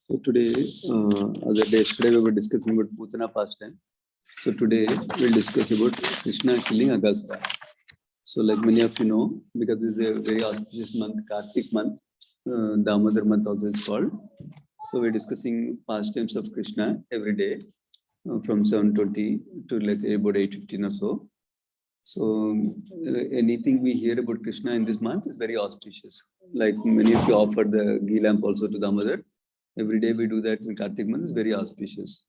So today, yesterday we were discussing about Putana pastime. So today we'll discuss about Krishna killing Aghasura. So like many of you know, because this is a very auspicious month, Kartik month, Damodar month also is called. So we're discussing pastimes of Krishna every day from 7:20 to like about 8:15 or so. So anything we hear about Krishna in this month is very auspicious. Like many of you offer the ghee lamp also to Damodar. Every day we do that in Kartik month is very auspicious.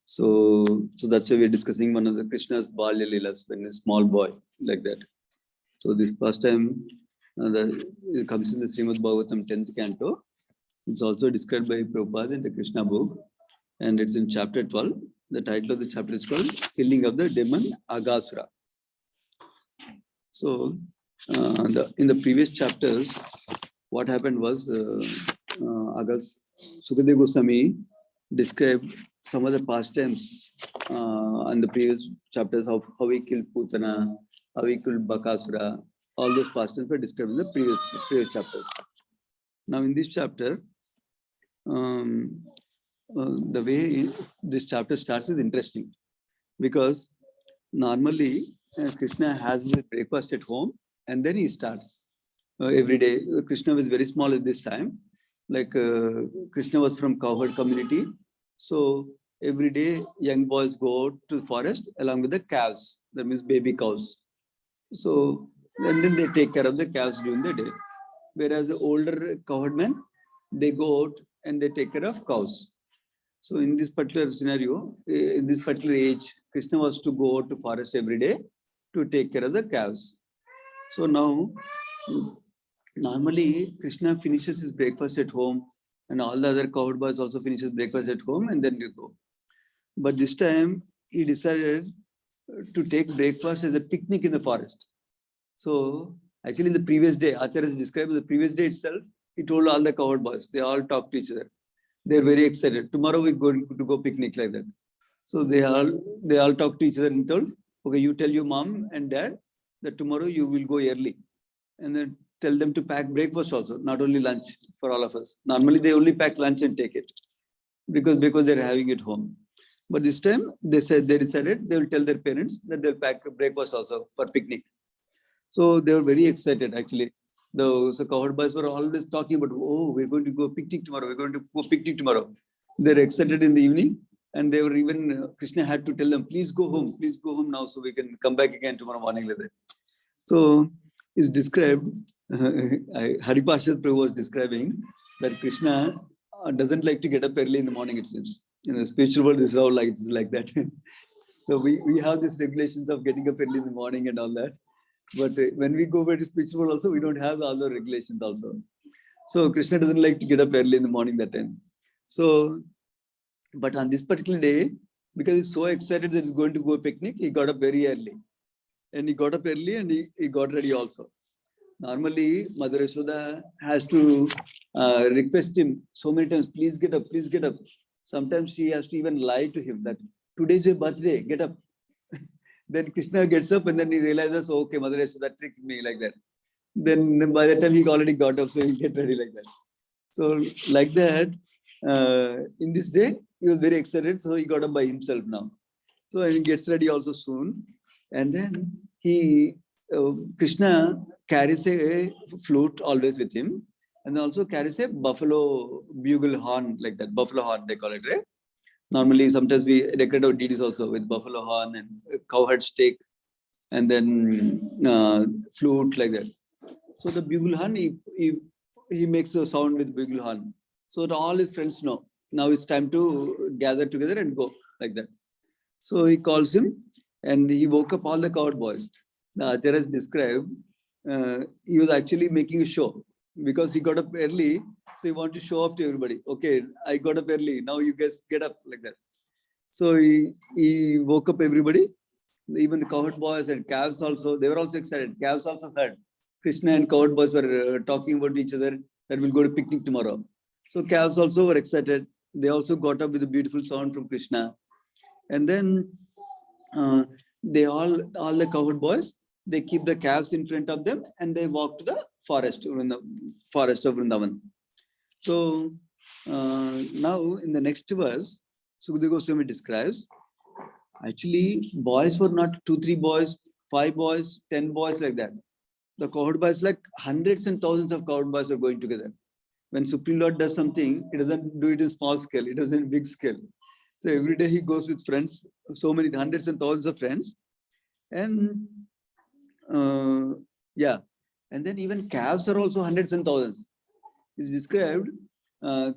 So that's why we're discussing one of the Krishna's Balya Leelas when a small boy like that. So this pastime it comes in the srimadbhagavatam 10th canto. It's also described by Prabhupada in the Krishna book, and it's in chapter 12. The title of the chapter is called Killing of the Demon Aghasura. So in the previous chapters, what happened was Sukadeva Goswami described some of the pastimes in the previous chapters of how he killed Putana, how he killed Bakasura. All those pastimes were described in the previous chapters. Now in this chapter, the way this chapter starts is interesting, because normally Krishna has his breakfast at home and then he starts every day. Krishna was very small at this time. Like Krishna was from cowherd community. So every day young boys go to the forest along with the calves, that means baby cows. So and then they take care of the calves during the day. Whereas the older cowherd men, they go out and they take care of cows. So in this particular scenario, in this particular age, Krishna was to go out to forest every day to take care of the calves. So now, normally Krishna finishes his breakfast at home, and all the other cowherd boys also finishes breakfast at home, and then they go. But this time he decided to take breakfast as a picnic in the forest. So actually in the previous day, Acharya has described the previous day itself, he told all the cowherd boys, they all talked to each other. They're very excited. Tomorrow we're going to go picnic like that. So they all talked to each other and told, okay, you tell your mom and dad that tomorrow you will go early. And then tell them to pack breakfast also, not only lunch for all of us. Normally they only pack lunch and take it because they're having it home. But this time they decided they will tell their parents that they'll pack breakfast also for picnic. So they were very excited actually. So cowherd boys were always talking about, oh, we're going to go picnic tomorrow. We're going to go picnic tomorrow. They're excited in the evening, and they were even, Krishna had to tell them, please go home now so we can come back again tomorrow morning like that. So it's described, Haripashad Prabhu was describing that Krishna doesn't like to get up early in the morning, it seems. In the spiritual world, this is how it's like that. So we have these regulations of getting up early in the morning and all that. But when we go back to spiritual world also, we don't have all the regulations also. So Krishna doesn't like to get up early in the morning that time. So, but on this particular day, because he's so excited that he's going to go picnic, he got up very early. And he got up early and he got ready also. Normally, Mother Yashoda has to request him so many times, please get up, please get up. Sometimes she has to even lie to him that today's your birthday, get up. Then Krishna gets up and then he realizes, okay, Mother Yashoda tricked me like that. Then by the time he already got up, so he'll get ready like that. So like that, in this day, he was very excited. So he got up by himself now. So and he gets ready also soon. And then Krishna carries a flute always with him. And also carries a buffalo bugle horn like that. Buffalo horn, they call it, right? Normally, sometimes we decorate our deities also with buffalo horn and cowherd stick, and then flute like that. So the bugle horn, he makes a sound with bugle horn. So that all his friends know. Now it's time to gather together and go like that. So he calls him and he woke up all the cowherd boys. The Acharyas described, he was actually making a show because he got up early. So he wanted to show off to everybody. Okay, I got up early. Now you guys get up like that. So he woke up everybody. Even the cowherd boys and calves also, they were also excited. Calves also heard. Krishna and cowherd boys were talking about each other that we'll go to picnic tomorrow. So calves also were excited. They also got up with a beautiful sound from Krishna. And then all the cowherd boys, they keep the calves in front of them and they walk to the forest of Vrindavan. So Now, in the next verse, Sukadeva Goswami describes, actually, boys were not 2, 3 boys, 5 boys, 10 boys like that. The cowherd boys, like hundreds and thousands of cowherd boys are going together. When Supreme Lord does something, he doesn't do it in small scale, it does it in big scale. So every day he goes with friends, so many hundreds and thousands of friends. And yeah, and then even calves are also hundreds and thousands. It's described,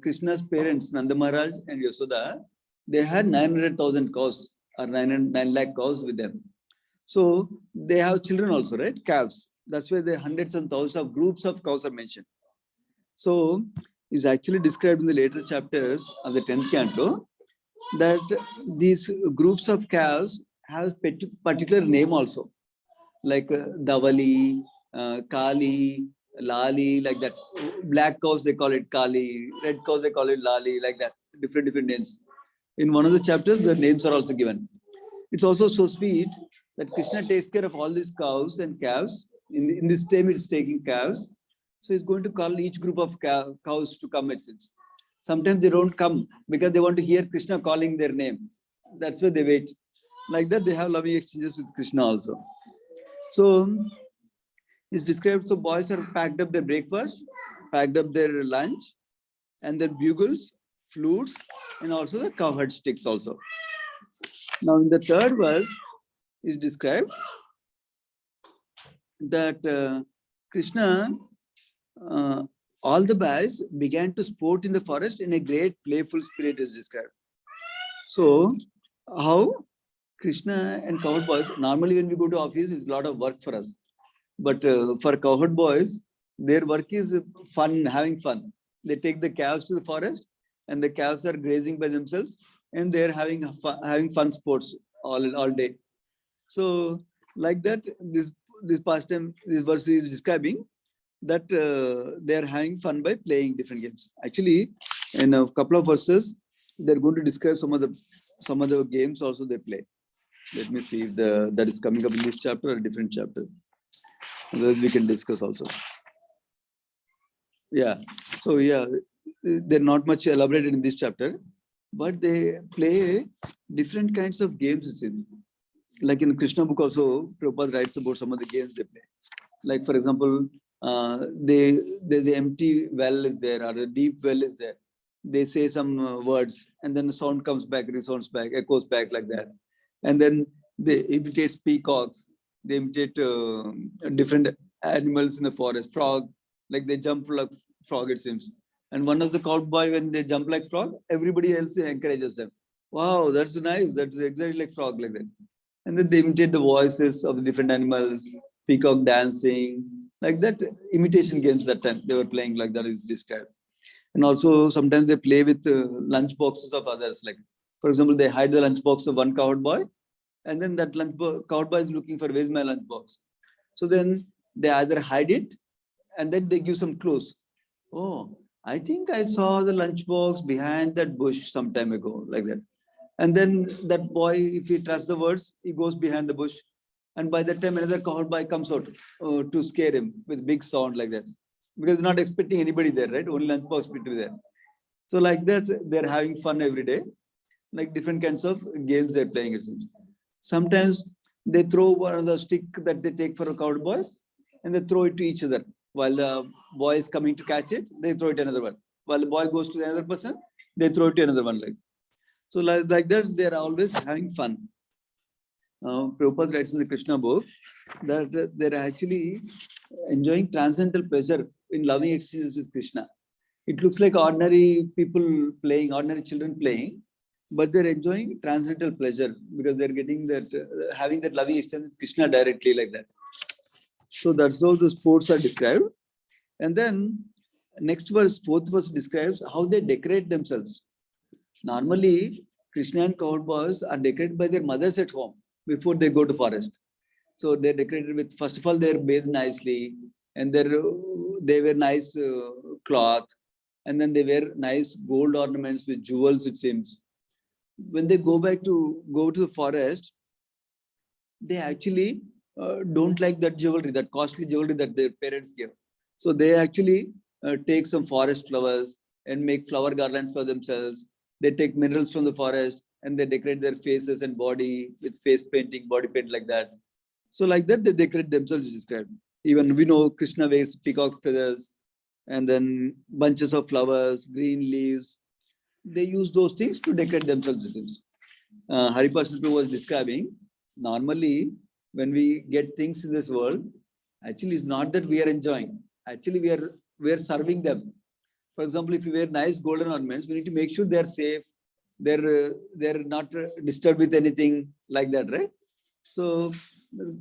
Krishna's parents, Nanda Maharaj and Yasoda, they had 900,000 cows or 9 lakh cows with them. So they have children also, right? Calves. That's why the hundreds and thousands of groups of cows are mentioned. So it's actually described in the later chapters of the 10th canto that these groups of calves have particular name also, like Davali, Kali, Lali, like that. Black cows, they call it Kali. Red cows, they call it Lali, like that. Different names. In one of the chapters, the names are also given. It's also so sweet that Krishna takes care of all these cows and calves. In this time, it's taking calves. So he's going to call each group of cows to come, it seems. Sometimes they don't come because they want to hear Krishna calling their name. That's why they wait. Like that, they have loving exchanges with Krishna also. So it's described, so boys are packed up their breakfast, packed up their lunch, and their bugles, flutes, and also the cowherd sticks also. Now in the third verse is described that Krishna, all the boys began to sport in the forest in a great playful spirit is described. So how Krishna and cowherd boys, normally when we go to office, it's a lot of work for us. But for cowherd boys, their work is fun, having fun. They take the calves to the forest and the calves are grazing by themselves and they're having fun sports all day. So like that, this pastime, this verse is describing that they're having fun by playing different games. Actually, in a couple of verses, they're going to describe some of the games also they play. Let me see if that is coming up in this chapter or a different chapter. Otherwise, we can discuss also. Yeah. So yeah, they're not much elaborated in this chapter, but they play different kinds of games. It's in, like in Krishna book also, Prabhupada writes about some of the games they play. Like for example, there's an empty well is there or a deep well is there. They say some words and then the sound comes back, resounds back, echoes back like that. And then they imitate peacocks. They imitate different animals in the forest. Frog, like they jump like frog, it seems. And one of the cowboy, when they jump like frog, everybody else encourages them. Wow, that's nice. That's exactly like frog, like that. And then they imitate the voices of the different animals, peacock dancing, like that. Imitation games that time they were playing, like that is described. And also sometimes they play with lunch boxes of others. Like for example, they hide the lunch box of one cowherd boy, and then that cowherd boy is looking for where's my lunch box. So then they either hide it, and then they give some clues. Oh, I think I saw the lunch box behind that bush some time ago, like that. And then that boy, if he trusts the words, he goes behind the bush. And by that time, another cowherd boy comes out to scare him with big sound like that. Because he's not expecting anybody there, right? Only lunchbox people there. So like that, they're having fun every day. Like different kinds of games they're playing, it seems. Sometimes they throw one of the stick that they take for a cowherd boys and they throw it to each other. While the boy is coming to catch it, they throw it to another one. While the boy goes to the other person, they throw it to another one. So like that, they're always having fun. Prabhupada writes in the Krishna book that they're actually enjoying transcendental pleasure in loving exchanges with Krishna. It looks like ordinary people playing, ordinary children playing, but they're enjoying transcendental pleasure because they're getting that, having that loving exchange with Krishna directly like that. So that's how the sports are described. And then next verse, fourth verse describes how they decorate themselves. Normally, Krishna and cowherd boys are decorated by their mothers at home before they go to forest. So they're decorated with, first of all, they're bathed nicely, and they wear nice cloth, and then they wear nice gold ornaments with jewels, it seems. When they go to the forest, they actually don't like that jewelry, that costly jewelry that their parents give. So they actually take some forest flowers and make flower garlands for themselves. They take minerals from the forest and they decorate their faces and body with face painting, body paint like that. So like that, they decorate themselves, described. Even we know Krishna wears peacock feathers and then bunches of flowers, green leaves. They use those things to decorate themselves, it seems. Hariprasad was describing, normally when we get things in this world, actually it's not that we are enjoying. Actually, we are serving them. For example, if you wear nice golden ornaments, we need to make sure they are safe. They're not disturbed with anything like that, right? So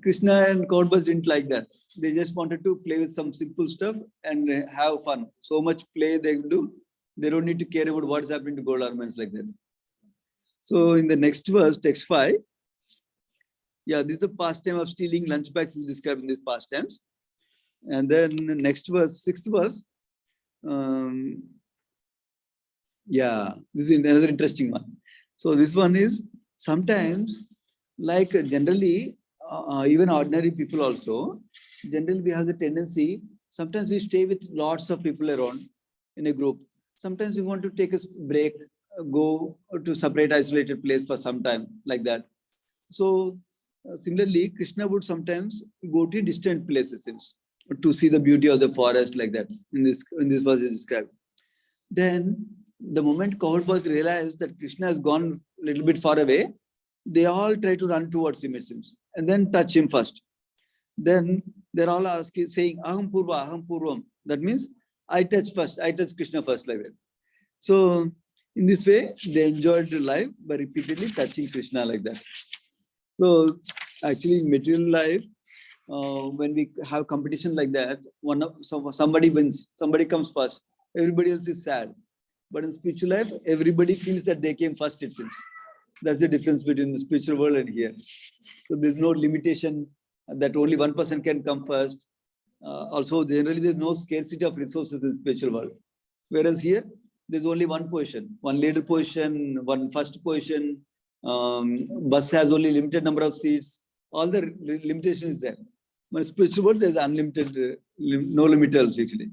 Krishna and Kauravas didn't like that. They just wanted to play with some simple stuff and have fun. So much play they do. They don't need to care about what's happening to gold ornaments like that. So in the next verse, text 5, yeah, this is the pastime of stealing lunch bags is described in these pastimes. And then next verse, 6th verse, yeah, this is another interesting one. So this one is sometimes, like generally, even ordinary people also, generally we have the tendency, sometimes we stay with lots of people around in a group. Sometimes we want to take a break, go to separate isolated place for some time like that. So similarly, Krishna would sometimes go to distant places to see the beauty of the forest like that. In this verse is described. Then the moment Kauravas realized that Krishna has gone a little bit far away, they all try to run towards him, it seems, and then touch him first. Then they're all asking, saying, Aham Purva, Aham Purvam. That means, I touch first, I touch Krishna first, like that. So in this way, they enjoyed life by repeatedly touching Krishna like that. So actually, in material life, when we have competition like that, somebody wins, somebody comes first, everybody else is sad. But in spiritual life, everybody feels that they came first, it seems. That's the difference between the spiritual world and here. So there's no limitation that only one person can come first. Also, generally, there's no scarcity of resources in spiritual world. Whereas here, there's only one position, one leader position, one first position. Bus has only limited number of seats. All the limitation is there. But in spiritual world, there's unlimited, no limit else actually.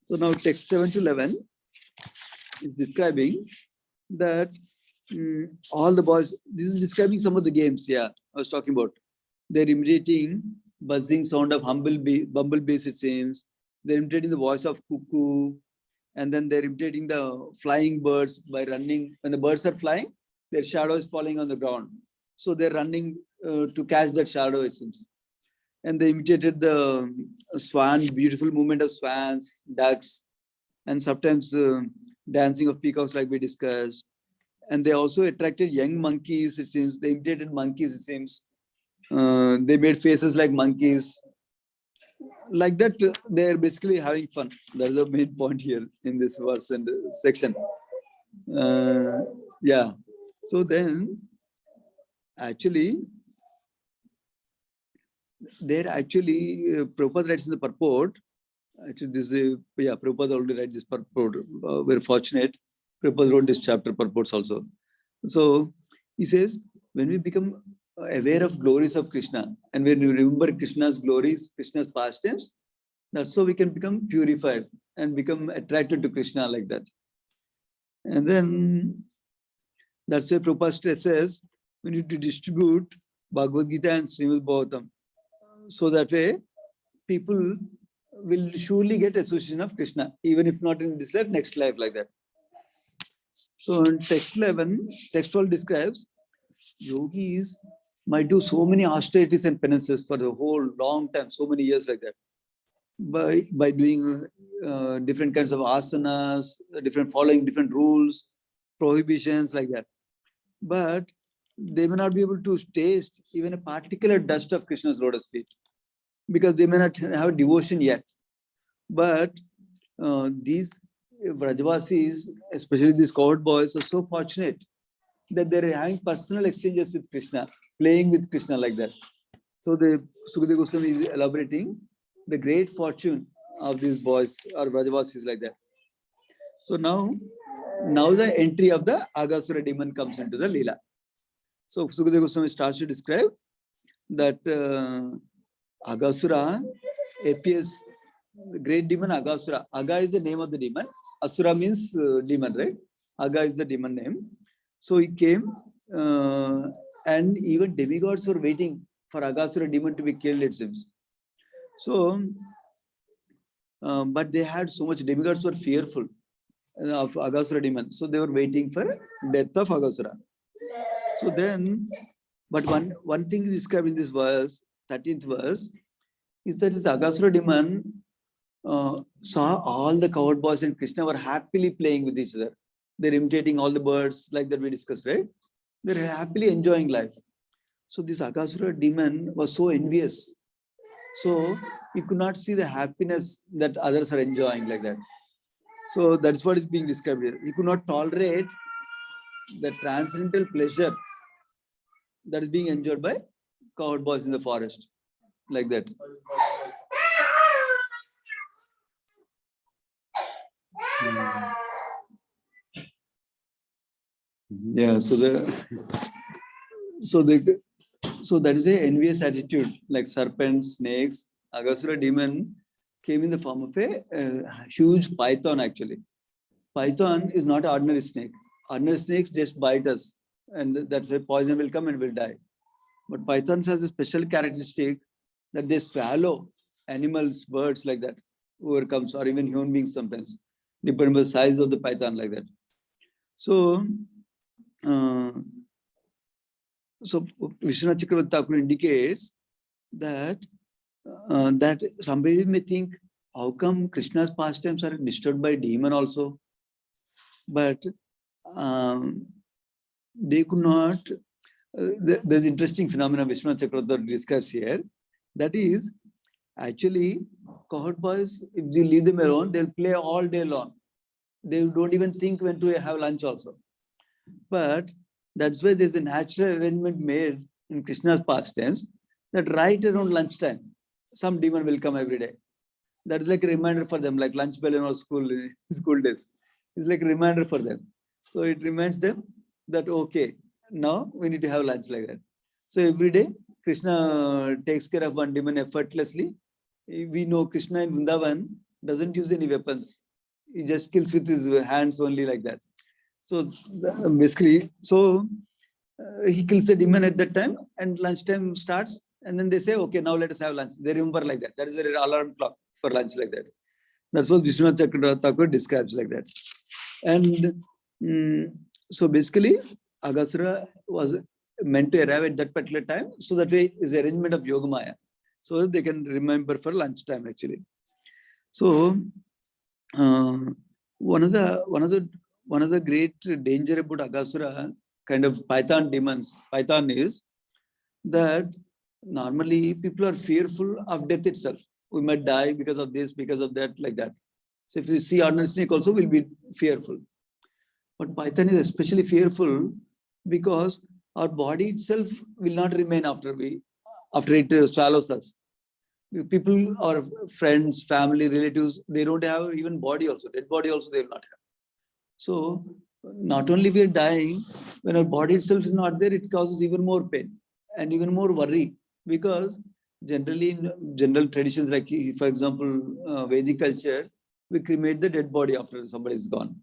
So now text 7 to 11 is describing that all the boys, this is describing some of the games, yeah, I was talking about. They're imitating buzzing sound of bumblebees, it seems. They're imitating the voice of cuckoo. And then they're imitating the flying birds by running. When the birds are flying, their shadow is falling on the ground. So they're running to catch that shadow, it seems. And they imitated the swan, beautiful movement of swans, ducks, and sometimes dancing of peacocks like we discussed. And they also attracted young monkeys, it seems. They imitated monkeys, it seems. They made faces like monkeys. Like that, they're basically having fun. That's the main point here in this verse and section. Yeah. So then, actually, Prabhupada writes in the purport. Actually, this is Prabhupada already writes this purport. We're fortunate. Prabhupada wrote this chapter purports also. So he says, when we become aware of glories of Krishna, and when we remember Krishna's glories, Krishna's pastimes, that's so we can become purified and become attracted to Krishna like that. And then that's why Prabhupada stresses we need to distribute Bhagavad Gita and srimadbhagavatam. So that way, people will surely get association of Krishna, even if not in this life, next life, like that. So in text 11, text 12 describes yogis might do so many austerities and penances for the whole long time, so many years like that, by doing different kinds of asanas, following different rules, prohibitions like that. But they may not be able to taste even a particular dust of Krishna's lotus feet, because they may not have devotion yet. But these Vrajavasis, especially these cowherd boys, are so fortunate that they're having personal exchanges with Krishna, playing with Krishna like that. So the Sukadeva Goswami is elaborating the great fortune of these boys or Vrajavasis like that. So now the entry of the Aghasura demon comes into the Leela. So Sukadeva Goswami starts to describe that Aghasura appears the great demon Aghasura. Agha is the name of the demon. Asura means demon, right? Agha is the demon name. So he came, and even demigods were waiting for Aghasura demon to be killed, it seems. So, but they had so much, demigods were fearful of Aghasura demon. So they were waiting for death of Aghasura. So then, but one thing is described in this verse, 13th verse, is that this Aghasura demon saw all the cowherd boys and Krishna were happily playing with each other. They're imitating all the birds like that we discussed, right? They're happily enjoying life. So this Aghasura demon was so envious. So he could not see the happiness that others are enjoying like that. So that's what is being described here. He could not tolerate the transcendental pleasure that is being enjoyed by cowherd boys in the forest, like that. Yeah, so that is the envious attitude, like serpents, snakes. Aghasura demon came in the form of a huge python actually. Python is not an ordinary snake. Ordinary snakes just bite us, and that's why poison will come and we'll die. But pythons has a special characteristic that they swallow animals, birds like that, whoever comes, or even human beings sometimes, depending on the size of the python like that. So, Vishwanath Chakravarti Thakur indicates that that somebody may think, how come Krishna's pastimes are disturbed by demon also? But they could not. There's interesting phenomenon Vishwanath Chakravarti describes here. That is, actually, cowherd boys, if you leave them alone, they'll play all day long. They don't even think when to have lunch also. But that's why there's a natural arrangement made in Krishna's pastimes that right around lunchtime, some demon will come every day. That's like a reminder for them, like lunch bell in our school days. It's like a reminder for them. So it reminds them that, okay, now we need to have lunch like that. So every day, Krishna takes care of one demon effortlessly. We know Krishna in Vrindavan doesn't use any weapons. He just kills with his hands only like that. So basically, he kills the demon at that time and lunchtime starts. And then they say, okay, now let us have lunch. They remember like that. That is their alarm clock for lunch like that. That's what Vishwanath Chakravarti Thakur describes like that. And so basically, Aghasura was meant to arrive at that particular time. So that way is the arrangement of Yogamaya. So they can remember for lunchtime actually. So one of the great danger about Aghasura kind of Python demons, Python is that normally people are fearful of death itself. We might die because of this, because of that, like that. So if you see ordinary snake also, will be fearful. But Python is especially fearful because our body itself will not remain after it swallows us. People, our friends, family, relatives, they don't have even body also. Dead body also they will not have. So not only we are dying, when our body itself is not there, it causes even more pain and even more worry, because generally in general traditions, like for example, Vedic culture, we cremate the dead body after somebody is gone.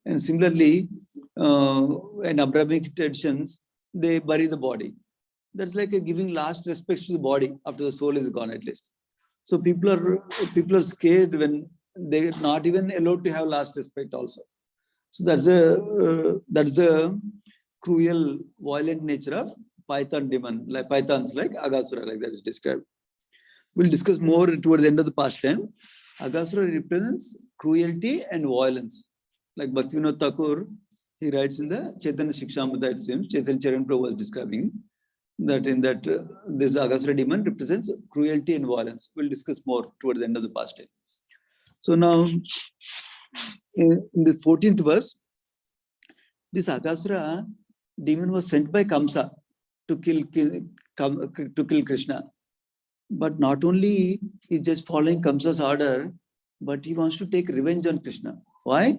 And similarly, in Abrahamic traditions, they bury the body. That's like a giving last respects to the body after the soul is gone at least. So people are scared when they're not even allowed to have last respect also. So that's the cruel, violent nature of Python demon, like pythons like Aghasura, like that is described. We'll discuss more towards the end of the pastime. Aghasura represents cruelty and violence. Like Bhaktivinoda Thakur, he writes in the Chaitanya Shikshamrita, it seems, Chaitanya Charan Prabhu was describing that this Aghasura demon represents cruelty and violence. We'll discuss more towards the end of the pastime. So now, in the 14th verse, this Aghasura demon was sent by Kamsa to kill Krishna. But not only is just following Kamsa's order, but he wants to take revenge on Krishna. Why?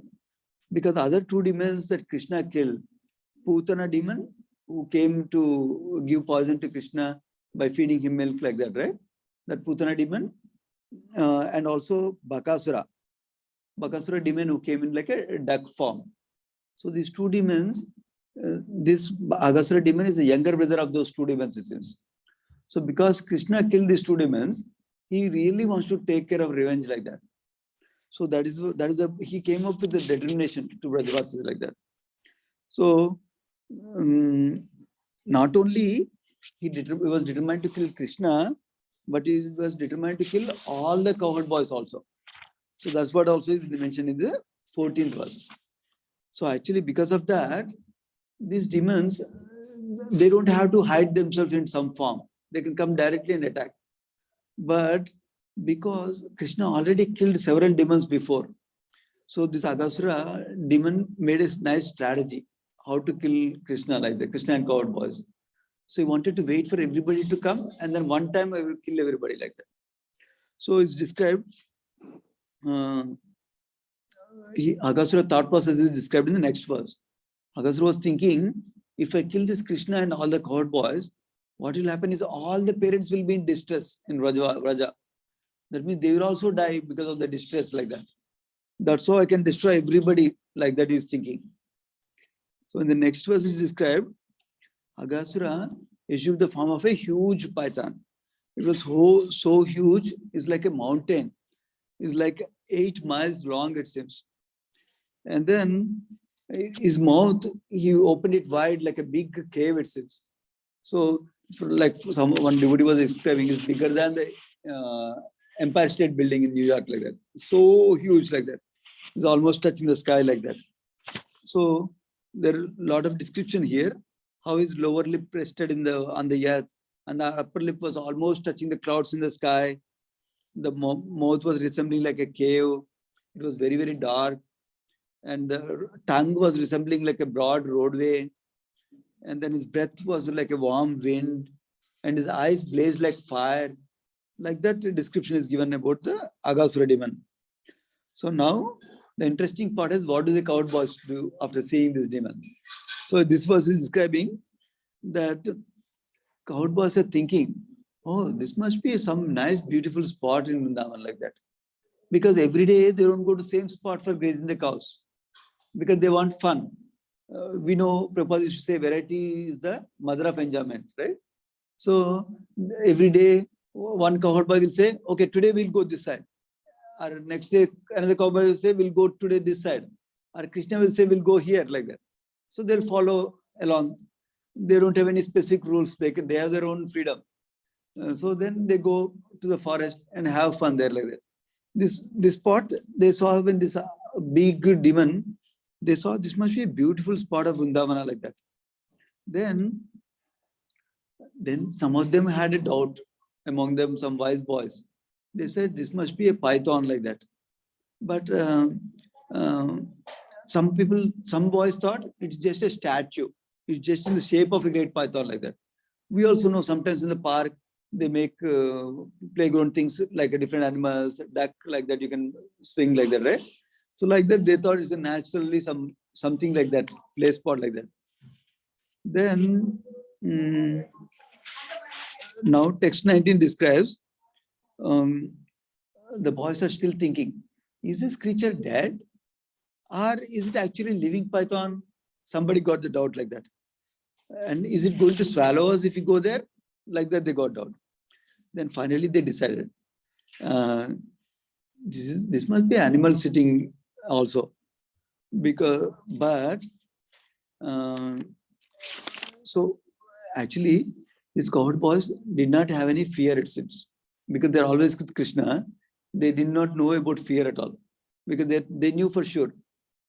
Because the other two demons that Krishna killed, Putana demon, who came to give poison to Krishna by feeding him milk like that, right? That Putana demon, and also Bhakasura. Bhakasura demon who came in like a duck form. So these two demons, this Aghasura demon is the younger brother of those two demons, it seems. So because Krishna killed these two demons, he really wants to take care of revenge like that. So he came up with the determination to Brajavasis like that. So not only he was determined to kill Krishna, but he was determined to kill all the cowherd boys also. So that's what also is mentioned in the 14th verse. So actually, because of that, these demons, they don't have to hide themselves in some form. They can come directly and attack. But because Krishna already killed several demons before, so this Aghasura demon made a nice strategy how to kill Krishna like that, Krishna and cowherd boys. So he wanted to wait for everybody to come, and then one time I will kill everybody like that. So it's described. Aghasura thought process is described in the next verse. Aghasura was thinking, if I kill this Krishna and all the cowherd boys, what will happen is all the parents will be in distress in Raja. That means they will also die because of the distress like that. That's how I can destroy everybody like that he is thinking. So in the next verse is described, Aghasura assumed the form of a huge python. It was so huge, it's like a mountain. It's like 8 miles long, it seems. And then his mouth, he opened it wide like a big cave, it seems. So one devotee was describing, it's bigger than the Empire State Building in New York like that. So huge like that. It's almost touching the sky like that. So there are a lot of description here, how his lower lip rested on the earth, and the upper lip was almost touching the clouds in the sky. The mouth was resembling like a cave. It was very, very dark. And the tongue was resembling like a broad roadway. And then his breath was like a warm wind. And his eyes blazed like fire. Like that description is given about the Aghasura demon. So now the interesting part is, what do the cowherd boys do after seeing this demon? So this verse is describing that cowherd boys are thinking, oh, this must be some nice, beautiful spot in Vrindavan like that. Because every day they don't go to the same spot for grazing the cows. Because they want fun. We know Prabhupada used to say variety is the mother of enjoyment, right? So every day one cowherd boy will say, okay, today we'll go this side. Or next day another cowherd boy will say, we'll go today this side. Or Krishna will say, we'll go here like that. So they'll follow along. They don't have any specific rules. They have their own freedom. So then they go to the forest and have fun there like that. This spot they saw when this big demon, they saw this must be a beautiful spot of Vrindavana like that. Then some of them had a doubt, among them some wise boys. They said this must be a python like that. But some boys thought it's just a statue. It's just in the shape of a great python like that. We also know sometimes in the park, they make playground things like different animals, duck like that, you can swing like that, right? So like that, they thought it's a naturally something like that, play spot like that. Then now text 19 describes, the boys are still thinking, is this creature dead? Or is it actually living python? Somebody got the doubt like that. And is it going to swallow us if we go there? Like that, they got doubt. Then finally they decided, this must be animal sitting also. So actually, these cowherd boys did not have any fear, it seems. Because they're always with Krishna, they did not know about fear at all. Because they knew for sure,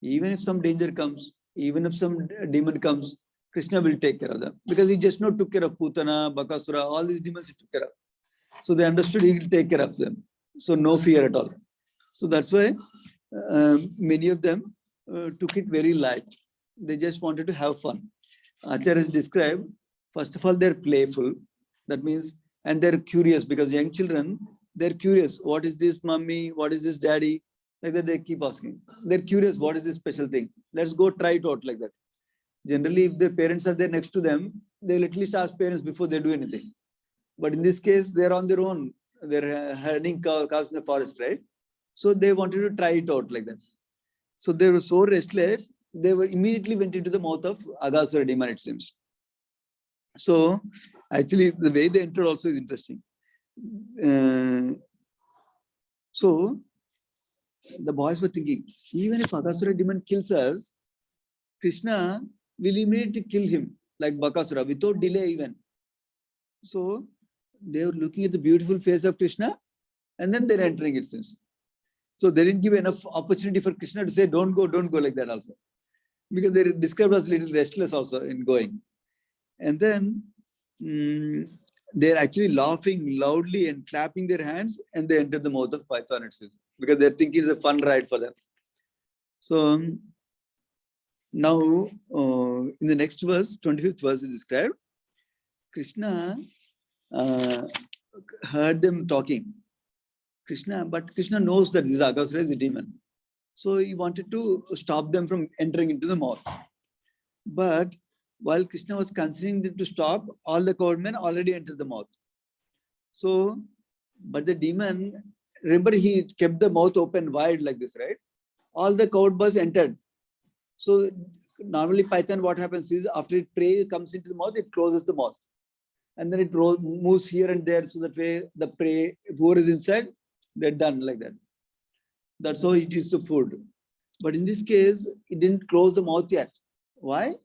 even if some danger comes, even if some demon comes, Krishna will take care of them. Because he just not took care of Putana, Bakasura, all these demons he took care of. So they understood he will take care of them. So no fear at all. So that's why many of them took it very light. They just wanted to have fun. Acharya has described, first of all, they're playful. That means, and they're curious, because young children, they're curious. What is this, mommy? What is this, daddy? Like that, they keep asking. They're curious, what is this special thing? Let's go try it out like that. Generally, if their parents are there next to them, they'll at least ask parents before they do anything. But in this case, they're on their own. they're herding cows in the forest, right? So they wanted to try it out like that. So they were so restless, they were immediately went into the mouth of Aghasura demon, it seems. So actually, the way they entered also is interesting. So the boys were thinking, even if Aghasura demon kills us, Krishna will immediately kill him, like Bakasura, without delay even. So they were looking at the beautiful face of Krishna, and then they're entering, it seems. So they didn't give enough opportunity for Krishna to say, don't go like that also. Because they described as a little restless also in going. And then they're actually laughing loudly and clapping their hands, and they enter the mouth of Python itself, because they're thinking it's a fun ride for them. So now in the next verse, 25th verse is described, Krishna heard them talking. But Krishna knows that this Aghasura is a demon. So he wanted to stop them from entering into the mouth. But while Krishna was considering them to stop, all the coward men already entered the mouth. So, but the demon, remember, he kept the mouth open wide like this, right? All the coward birds entered. So normally Python, what happens is after it prey comes into the mouth, it closes the mouth. And then it moves here and there, so that way the prey, whoever is inside, they're done like that. That's how it is the food. But in this case, it didn't close the mouth yet. Why?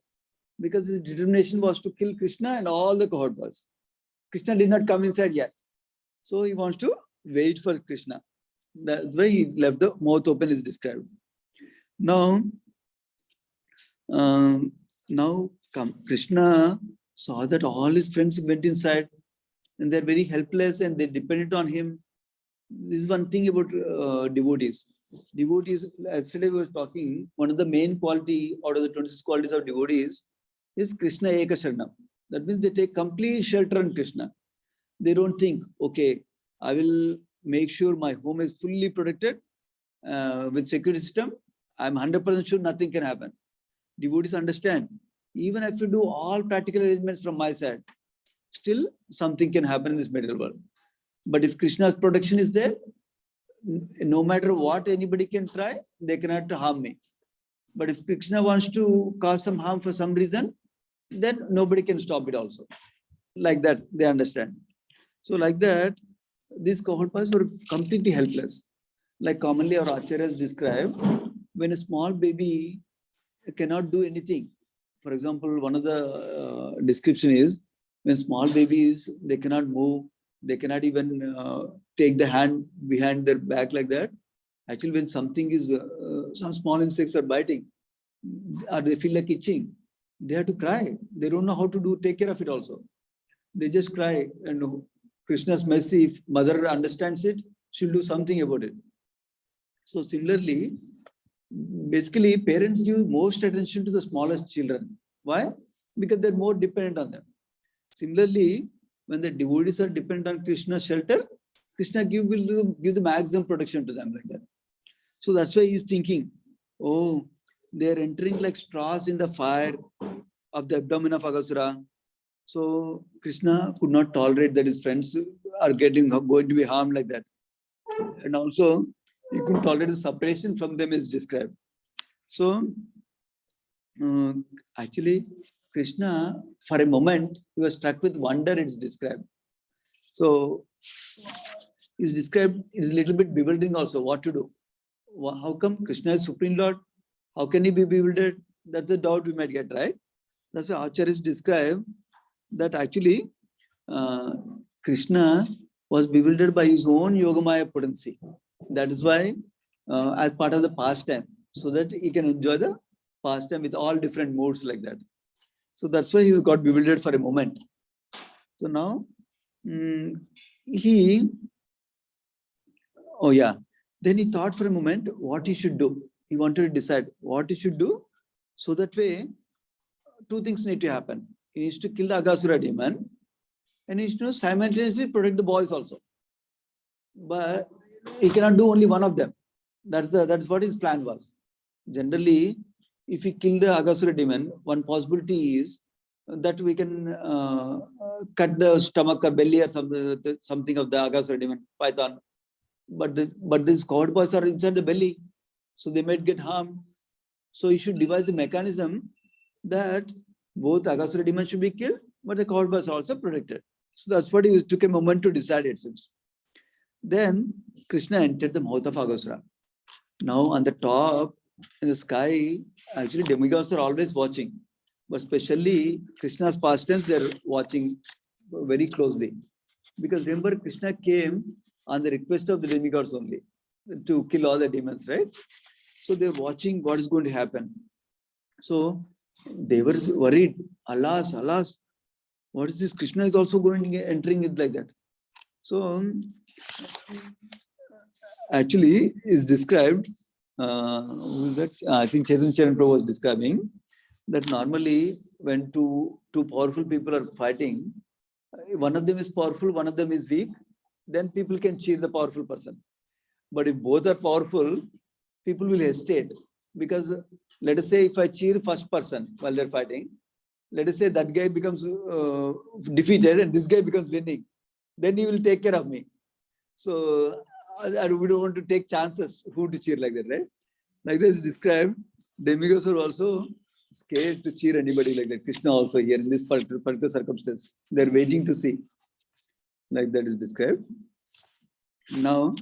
Because his determination was to kill Krishna and all the cohort birds. Krishna did not come inside yet. So he wants to wait for Krishna. That's why he left the mouth open, is described. Now Krishna saw that all his friends went inside and they're very helpless and they depended on him. This is one thing about devotees. Devotees, yesterday we were talking, one of the main quality out of the 26 qualities of devotees is Krishna Eka Sharanam. That means they take complete shelter on Krishna. They don't think, okay, I will make sure my home is fully protected with security system. I'm 100% sure nothing can happen. Devotees understand, even if you do all practical arrangements from my side, still something can happen in this material world. But if Krishna's protection is there, no matter what anybody can try, they cannot harm me. But if Krishna wants to cause some harm for some reason, then nobody can stop it also. Like that, they understand. So like that, these cohorts were completely helpless. Like commonly our acharyas describe, when a small baby cannot do anything. For example, one of the description is, when small babies, they cannot move, they cannot even take the hand behind their back like that. Actually, when something is, some small insects are biting, or they feel like itching, they have to cry. They don't know how to take care of it also. They just cry. And Krishna's mercy, if mother understands it, she'll do something about it. So similarly, basically parents give most attention to the smallest children. Why? Because they're more dependent on them. Similarly, when the devotees are dependent on Krishna's shelter, Krishna will give the maximum protection to them like that. So that's why he's thinking, oh, they're entering like straws in the fire of the abdomen of Aghasura. So Krishna could not tolerate that his friends are going to be harmed like that. And also, he couldn't tolerate the separation from them is described. So actually, Krishna, for a moment, he was struck with wonder, it's described. So it's described, it's a little bit bewildering also, what to do. How come Krishna is Supreme Lord? How can he be bewildered? That's the doubt we might get, right? That's why acharyas describe that actually Krishna was bewildered by his own Yogamaya potency. That is why, as part of the pastime, so that he can enjoy the pastime with all different moods like that. So that's why he got bewildered for a moment. So now, then he thought for a moment what he should do. He wanted to decide what he should do. So that way, two things need to happen. He needs to kill the Aghasura demon, and he needs to simultaneously protect the boys also. But he cannot do only one of them. That's what his plan was. Generally, if he kill the Aghasura demon, one possibility is that we can cut the stomach or belly or something of the Aghasura demon, python. But these coward boys are inside the belly, so they might get harmed. So you should devise a mechanism that both Aghasura demons should be killed, but the coward boys are also protected. So that's what he took a moment to decide, it seems. Then Krishna entered the mouth of Aghasura. Now on the top, in the sky, actually demigods are always watching. But especially Krishna's pastimes, they're watching very closely. Because remember, Krishna came on the request of the demigods only to kill all the demons, right? So they're watching what is going to happen. So they were worried. Alas, alas, what is this? Krishna is also entering it like that. So actually is described, who is that? I think Chaitanya Prabhu was describing that normally when two powerful people are fighting, one of them is powerful, one of them is weak, then people can cheer the powerful person. But if both are powerful, people will hesitate. Because let us say if I cheer first person while they're fighting, let us say that guy becomes defeated and this guy becomes winning, then he will take care of me. So we don't want to take chances who to cheer like that, right? Like this is described, demigods are also scared to cheer anybody like that. Krishna also here in this particular circumstance, they're waiting to see. Like that is described. Now,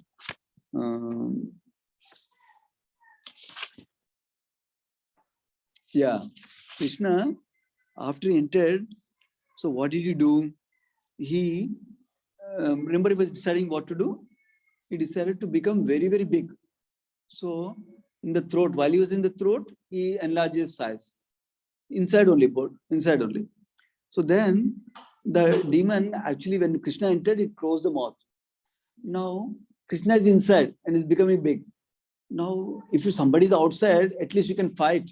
Krishna, after he entered, so what did he do? He, remember he was deciding what to do? He decided to become very, very big. So in the throat, while he was in the throat, he enlarged his size. Inside only. So then the demon, actually when Krishna entered, it closed the mouth. Now Krishna is inside and is becoming big. Now if somebody is outside, at least you can fight.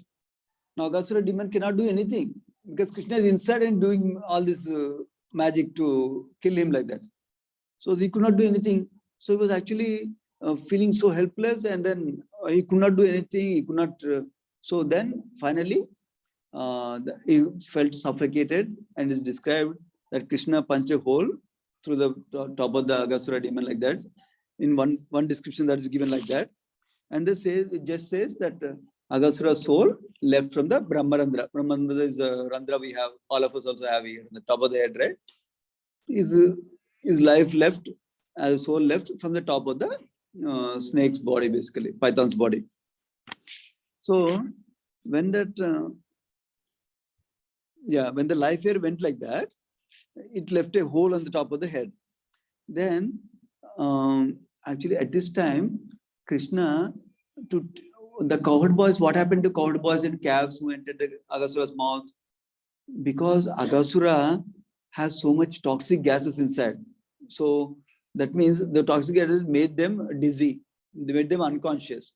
Now Aghasura demon cannot do anything because Krishna is inside and doing all this magic to kill him like that. So he could not do anything. So he was actually feeling so helpless, and then he could not do anything. He could not. So then finally, he felt suffocated, and is described that Krishna punched a hole through the top of the Aghasura demon like that. In one description that is given like that, and this says, it just says that Aghasura's soul left from the Brahmarandra. Brahmarandra is the Randra we have, all of us also have here on the top of the head, right? His life left, as soul left from the top of the snake's body, basically, python's body. So when that, when the life air went like that, it left a hole on the top of the head. Then, actually at this time, Krishna, the cowherd boys, what happened to cowherd boys and calves who entered the Aghasura's mouth? Because Aghasura has so much toxic gases inside. So that means the toxic gases made them dizzy. They made them unconscious.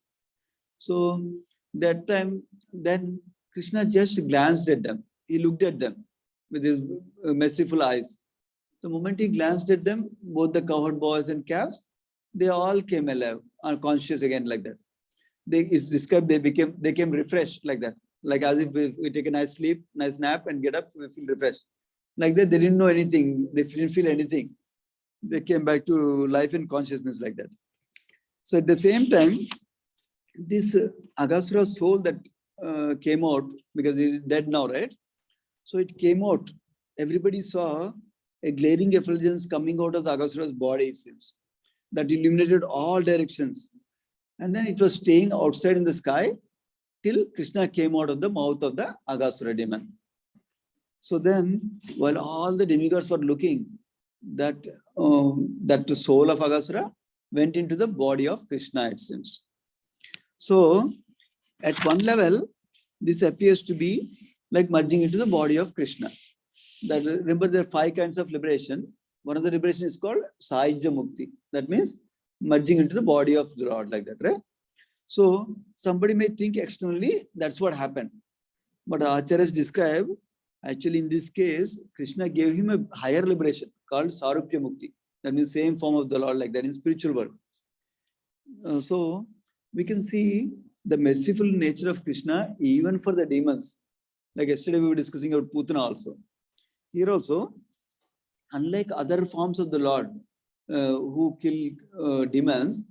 So that time, then Krishna just glanced at them. He looked at them with his merciful eyes. The moment he glanced at them, both the cowherd boys and calves, they all came alive, unconscious again like that. It's described, they came refreshed like that. Like as if we take a nice sleep, nice nap and get up, we feel refreshed. Like that, they didn't know anything. They didn't feel anything. They came back to life and consciousness like that. So at the same time, this Aghasura soul that came out, because he is dead now, right? So it came out. Everybody saw a glaring effulgence coming out of the Aghasura's body, it seems, that illuminated all directions. And then it was staying outside in the sky till Krishna came out of the mouth of the Aghasura demon. So then, while all the demigods were looking, that the soul of Aghasura went into the body of Krishna, it seems. So, at one level, this appears to be like merging into the body of Krishna. That, remember, there are 5 kinds of liberation. One of the liberation is called Sahaja Mukti. That means merging into the body of the Lord, like that, right? So somebody may think externally that's what happened. But Acharyas describe, actually in this case, Krishna gave him a higher liberation called Sarupya Mukti. That means same form of the Lord, like that in spiritual world. So we can see the merciful nature of Krishna even for the demons. Like yesterday we were discussing about Putana also. Here also, unlike other forms of the Lord who kill demons,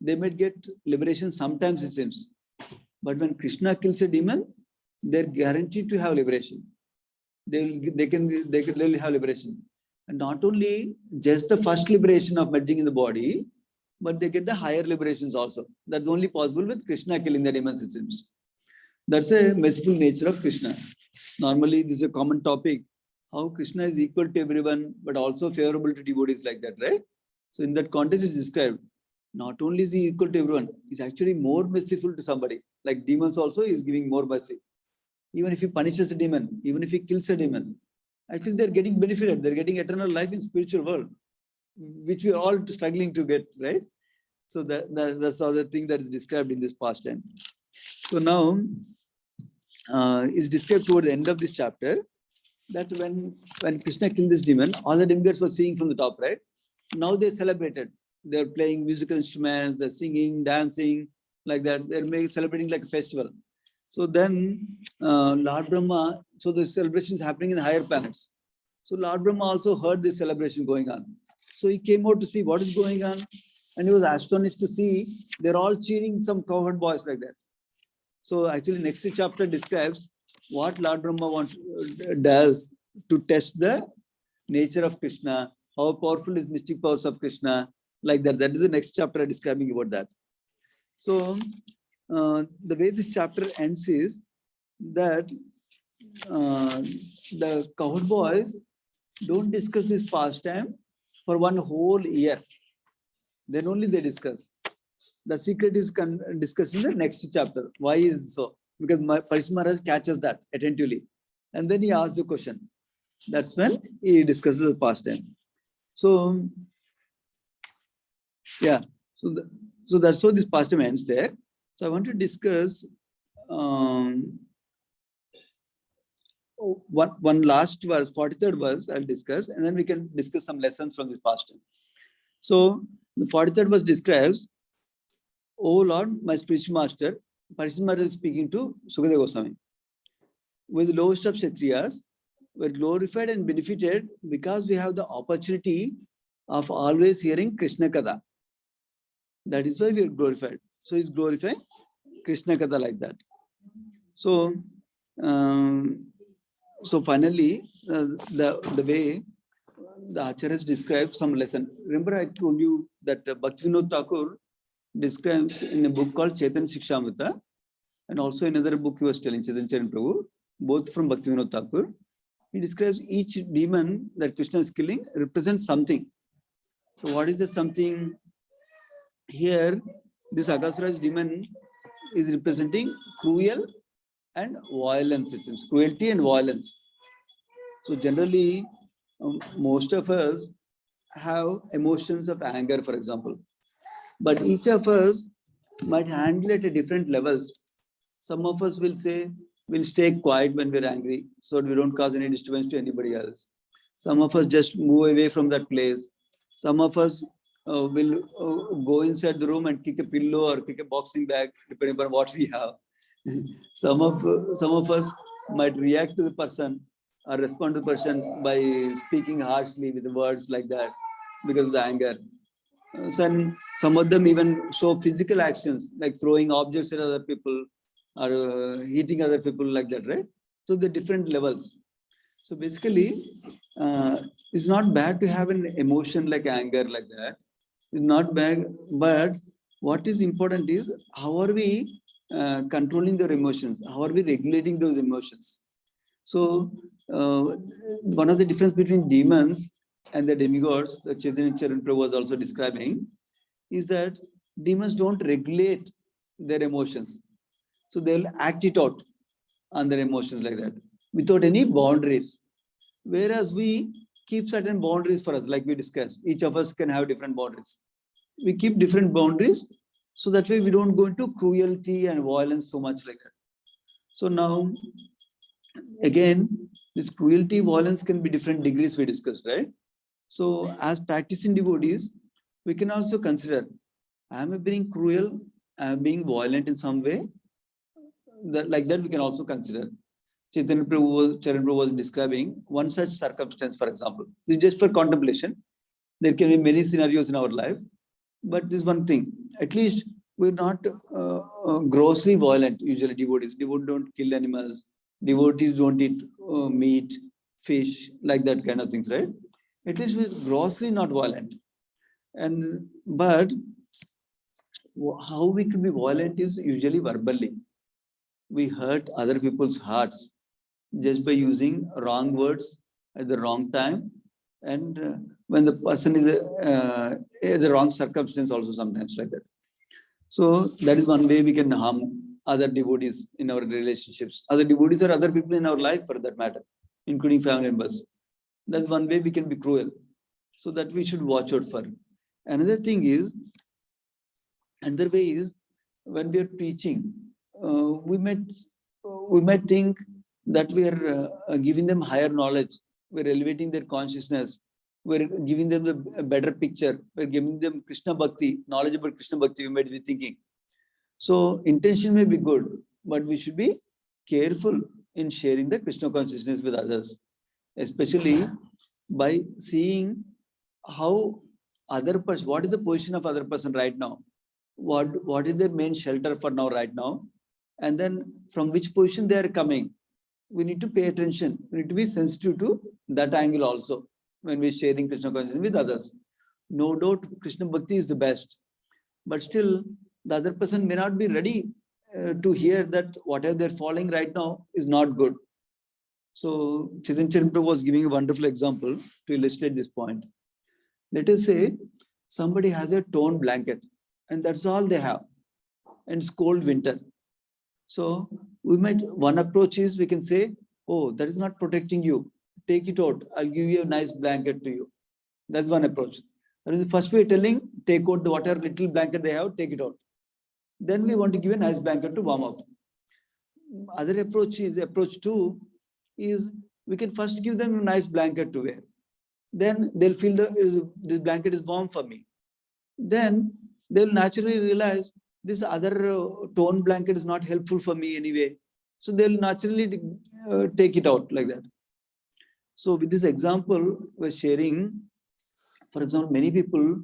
they might get liberation sometimes, it seems. But when Krishna kills a demon, they're guaranteed to have liberation. They'll have liberation. And not only just the first liberation of merging in the body, but they get the higher liberations also. That's only possible with Krishna killing the demons, it seems. That's a merciful nature of Krishna. Normally, this is a common topic. How Krishna is equal to everyone, but also favorable to devotees like that, right? So in that context, it is described. Not only is he equal to everyone, he's actually more merciful to somebody. Like demons also, he is giving more mercy. Even if he punishes a demon, even if he kills a demon, actually they're getting benefited. They're getting eternal life in spiritual world, which we are all struggling to get, right? So that's the other thing that is described in this pastime. So now, it's described toward the end of this chapter that when Krishna killed this demon, all the demigods were seeing from the top, right? Now they celebrated. They're playing musical instruments, they're singing, dancing, like that. They're celebrating like a festival. So then Lord Brahma, so the celebration is happening in the higher planets. So Lord Brahma also heard this celebration going on. So he came out to see what is going on. And he was astonished to see they're all cheering some cowherd boys like that. So actually next chapter describes what Lord Brahma does to test the nature of Krishna, how powerful is mystic powers of Krishna, like that. That is the next chapter describing about that. So the way this chapter ends is that the cowherd boys don't discuss this pastime for one whole year. Then only they discuss. The secret is discussed in the next chapter. Why is so? Because Parishit Maharaj catches that attentively. And then he asks the question. That's when he discusses the pastime. So, yeah. So that's how this pastime ends there. So I want to discuss one last verse, 43rd verse I'll discuss, and then we can discuss some lessons from this pastime. So the 43rd verse describes, "O Lord, my spiritual master," Parishit Maharaj is speaking to Sukadeva Goswami. "With the lowest of Kshatriyas, we're glorified and benefited because we have the opportunity of always hearing Krishna Katha. That is why we are glorified." So he's glorifying Krishna Katha like that. So, finally, the way the Acharyas describe some lesson. Remember, I told you that Bhaktivinoda Thakur describes in a book called Chaitanya Shikshamrita, and also another book he was telling, Chaitanya Charan Prabhu, both from Bhaktivinoda Thakur. He describes each demon that Krishna is killing represents something. So what is the something? Here, this Aghasura's demon is representing cruel and violence. It seems cruelty and violence. So generally, most of us have emotions of anger, for example. But each of us might handle it at different levels. Some of us will say, we'll stay quiet when we're angry, so that we don't cause any disturbance to anybody else. Some of us just move away from that place. Some of us will go inside the room and kick a pillow or kick a boxing bag, depending on what we have. Some of us might react to the person or respond to the person by speaking harshly with words like that because of the anger. Some of them even show physical actions like throwing objects at other people or hitting other people like that, right? So the different levels. So basically, it's not bad to have an emotion like anger like that. It's not bad, but what is important is how are we controlling their emotions? How are we regulating those emotions? So one of the difference between demons and the demigods, that Chaitanya Charan Prabhu was also describing, is that demons don't regulate their emotions. So they'll act it out on their emotions like that, without any boundaries. Whereas we keep certain boundaries for us, like we discussed. Each of us can have different boundaries. We keep different boundaries, so that way we don't go into cruelty and violence so much like that. So now, again, this cruelty, violence can be different degrees we discussed, right? So as practicing devotees, we can also consider, am I being cruel? Am I being violent in some way? Like that we can also consider. Charan Prabhu was describing one such circumstance, for example. This is just for contemplation. There can be many scenarios in our life, but this one thing, at least we're not grossly violent. Usually devotees don't kill animals. Devotees don't eat meat, fish, like that kind of things, right? At least we're grossly not violent. But how we could be violent is usually verbally. We hurt other people's hearts just by using wrong words at the wrong time, and when the person is in the wrong circumstance also sometimes, like that. So that is one way we can harm other devotees in our relationships. Other devotees or other people in our life, for that matter, including family members. That's one way we can be cruel. So that we should watch out for. Another way is when we are preaching, we might think that we are giving them higher knowledge. We're elevating their consciousness. We're giving them a better picture. We're giving them Krishna bhakti, knowledge about Krishna bhakti, we might be thinking. So intention may be good, but we should be careful in sharing the Krishna consciousness with others, especially by seeing how other person, what is the position of other person right now? What is their main shelter for now, right now? And then from which position they are coming? We need to pay attention. We need to be sensitive to that angle also when we're sharing Krishna consciousness with others. No doubt Krishna bhakti is the best, but still the other person may not be ready to hear that whatever they're following right now is not good. So Chaitanya Prabhu was giving a wonderful example to illustrate this point. Let us say somebody has a torn blanket and that's all they have, and it's cold winter. So one approach is we can say, oh, that is not protecting you. Take it out. I'll give you a nice blanket to you. That's one approach. That is the first way telling, take out the whatever little blanket they have, take it out. Then we want to give a nice blanket to warm up. Other approach two is we can first give them a nice blanket to wear. Then they'll feel this blanket is warm for me. Then they'll naturally realize this other torn blanket is not helpful for me anyway. So they'll naturally take it out like that. So with this example, we're sharing, for example, many people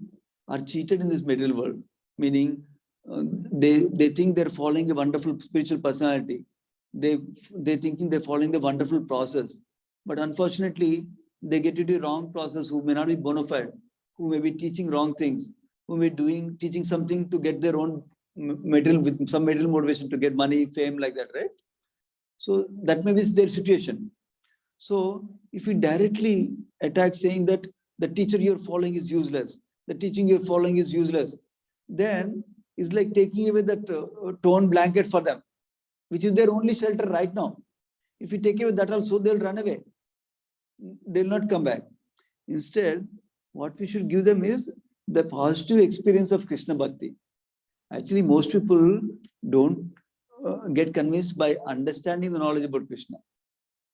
are cheated in this material world, meaning they think they're following a wonderful spiritual personality. They're thinking they're following the wonderful process. But unfortunately, they get into the wrong process, who may not be bona fide, who may be teaching wrong things, who may be teaching something to get their own material, with some material motivation to get money, fame, like that, right? So that may be their situation. So if we directly attack saying that the teacher you're following is useless, the teaching you're following is useless, then it's like taking away that torn blanket for them, which is their only shelter right now. If we take away that also, they'll run away. They'll not come back. Instead, what we should give them is the positive experience of Krishna bhakti. Actually, most people don't get convinced by understanding the knowledge about Krishna.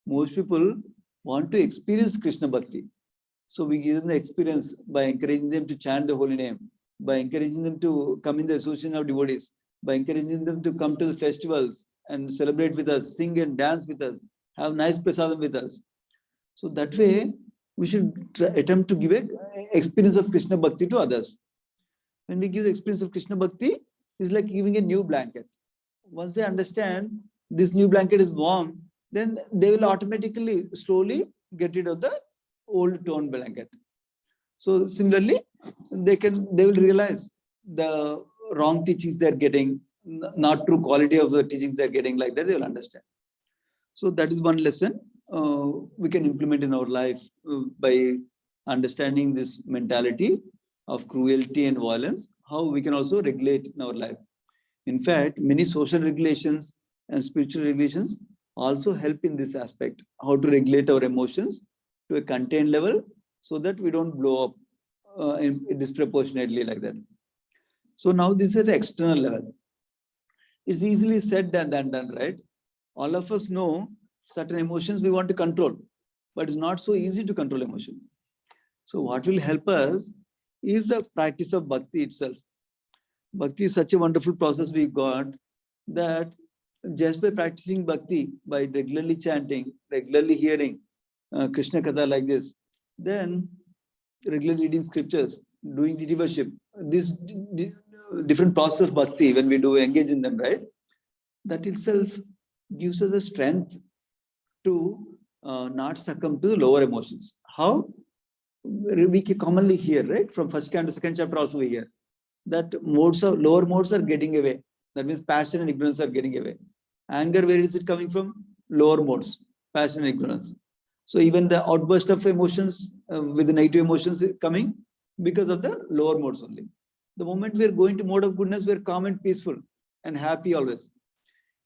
Most people want to experience Krishna bhakti. So we give them the experience by encouraging them to chant the holy name, by encouraging them to come in the association of devotees, by encouraging them to come to the festivals and celebrate with us, sing and dance with us, have nice prasadam with us. So that way, we should attempt to give an experience of Krishna bhakti to others. When we give the experience of Krishna bhakti, it's like giving a new blanket. Once they understand this new blanket is warm, then they will automatically, slowly get rid of the old torn blanket. So similarly, they will realize the wrong teachings they're getting, not true quality of the teachings they're getting, like that they will understand. So that is one lesson we can implement in our life by understanding this mentality of cruelty and violence, how we can also regulate in our life. In fact, many social regulations and spiritual regulations also help in this aspect, how to regulate our emotions to a contained level so that we don't blow up disproportionately like that. So now this is at external level. It's easily said than done, right? All of us know certain emotions we want to control, but it's not so easy to control emotion. So what will help us is the practice of bhakti itself. Bhakti is such a wonderful process we got that just by practicing bhakti, by regularly chanting, regularly hearing Krishna Katha like this, then regularly reading scriptures, doing deity worship, this different process of bhakti, when we do engage in them, right? That itself gives us the strength to not succumb to the lower emotions. How? We commonly hear, right? From first canto, second chapter also we hear that lower modes are getting away. That means passion and ignorance are getting away. Anger, where is it coming from? Lower modes, passion and ignorance. So even the outburst of emotions with the negative emotions coming because of the lower modes only. The moment we are going to mode of goodness, we are calm and peaceful and happy always.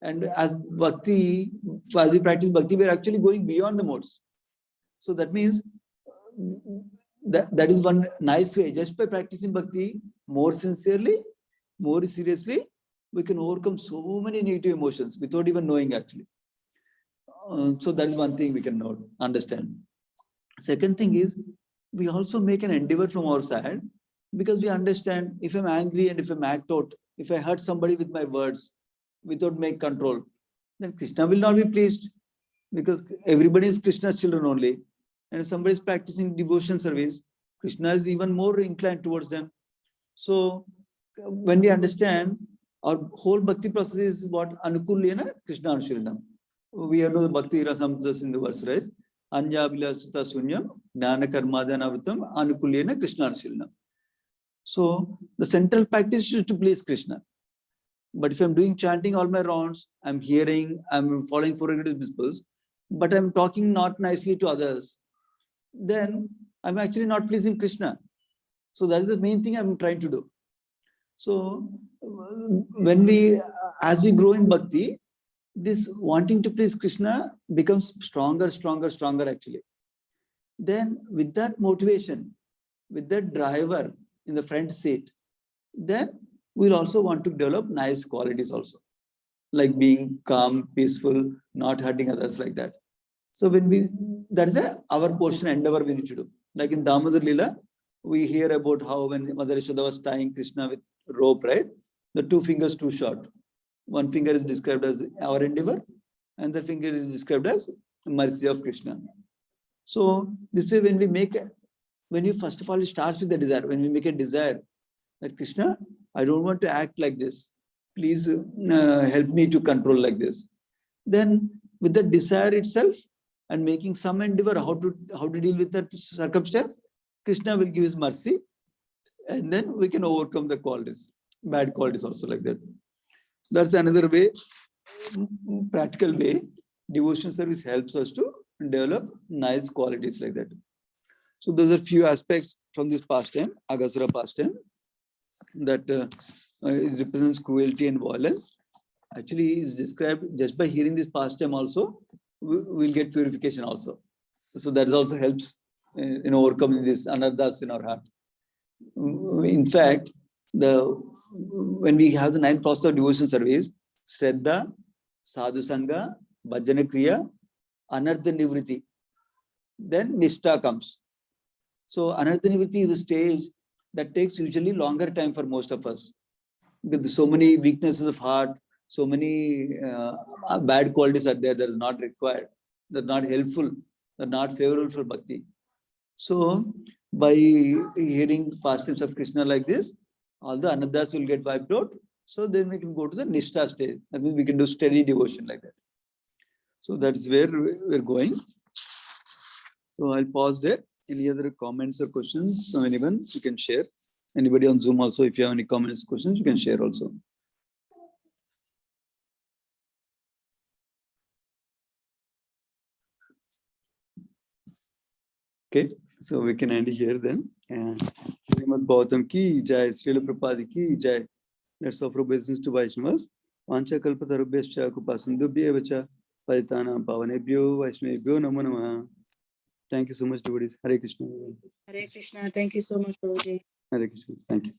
And as bhakti, as we practice bhakti, we are actually going beyond the modes. So that means that is one nice way. Just by practicing bhakti more sincerely, more seriously, we can overcome so many negative emotions without even knowing actually. So that is one thing we can understand. Second thing is, we also make an endeavor from our side, because we understand if I'm angry and if I'm act out, if I hurt somebody with my words without make control, then Krishna will not be pleased, because everybody is Krishna's children only. And if somebody is practicing devotion service, Krishna is even more inclined towards them. So when we understand, our whole bhakti process is what? Anukulyena Krishna Anushritanam. We have the bhakti rasamjas in the verse, right? Anya vilasata sunyam jnana karmadhanavritam anukulyena Krishna Anushritanam. So the central practice is to please Krishna. But if I'm doing chanting all my rounds, I'm hearing, I'm following 4 principles, but I'm talking not nicely to others, then I'm actually not pleasing Krishna. So that is the main thing I'm trying to do. So as we grow in bhakti, this wanting to please Krishna becomes stronger actually. Then with that motivation, with that driver in the front seat, then we'll also want to develop nice qualities also, like being calm, peaceful, not hurting others, like that. So that is our portion endeavor we need to do. Like in Damodar Lila, we hear about how when Mother Yashoda was tying Krishna with rope, right? The 2 fingers too short. One finger is described as our endeavor, and the finger is described as mercy of Krishna. So this way, when you first of all, it starts with the desire. When we make a desire that Krishna, I don't want to act like this. Please help me to control like this. Then with the desire itself and making some endeavor how to deal with that circumstance, Krishna will give his mercy, and then we can overcome the qualities, bad qualities also, like that. That's another way, practical way. Devotion service helps us to develop nice qualities like that. So those are few aspects from this pastime, Aghasura pastime, that it represents cruelty and violence. Actually, is described just by hearing this pastime also, we'll get purification also. So that also helps in overcoming this anarthas in our heart. In fact, when we have the 9 process of devotion service, Shraddha, Sadhu Sangha, Bhajana Kriya, Anartha Nivriti, then Nishtha comes. So Anartha Nivriti is a stage that takes usually longer time for most of us, because so many weaknesses of heart, so many bad qualities are there that is not required, that are not helpful, that are not favorable for bhakti. So by hearing pastimes of Krishna like this, all the anarthas will get wiped out. So then we can go to the Nishtha stage. That means we can do steady devotion like that. So that's where we're going. So I'll pause there. Any other comments or questions from anyone? You can share. Anybody on Zoom also, if you have any comments, questions, you can share also. Okay, so we can end here then. srimadbhagavatam ki jai, Srila Prabhupada ki jai. Let's offer obeisance to Vaishnavas. Vancha kalpatarubhyascha kupasindubhya vacha paditana pavanebhyo Vaishnavebhyo namo namaha. Thank you so much, devotees. Hare Krishna. Hare Krishna. Thank you so much, Prabhuji. Hare Krishna. Thank you.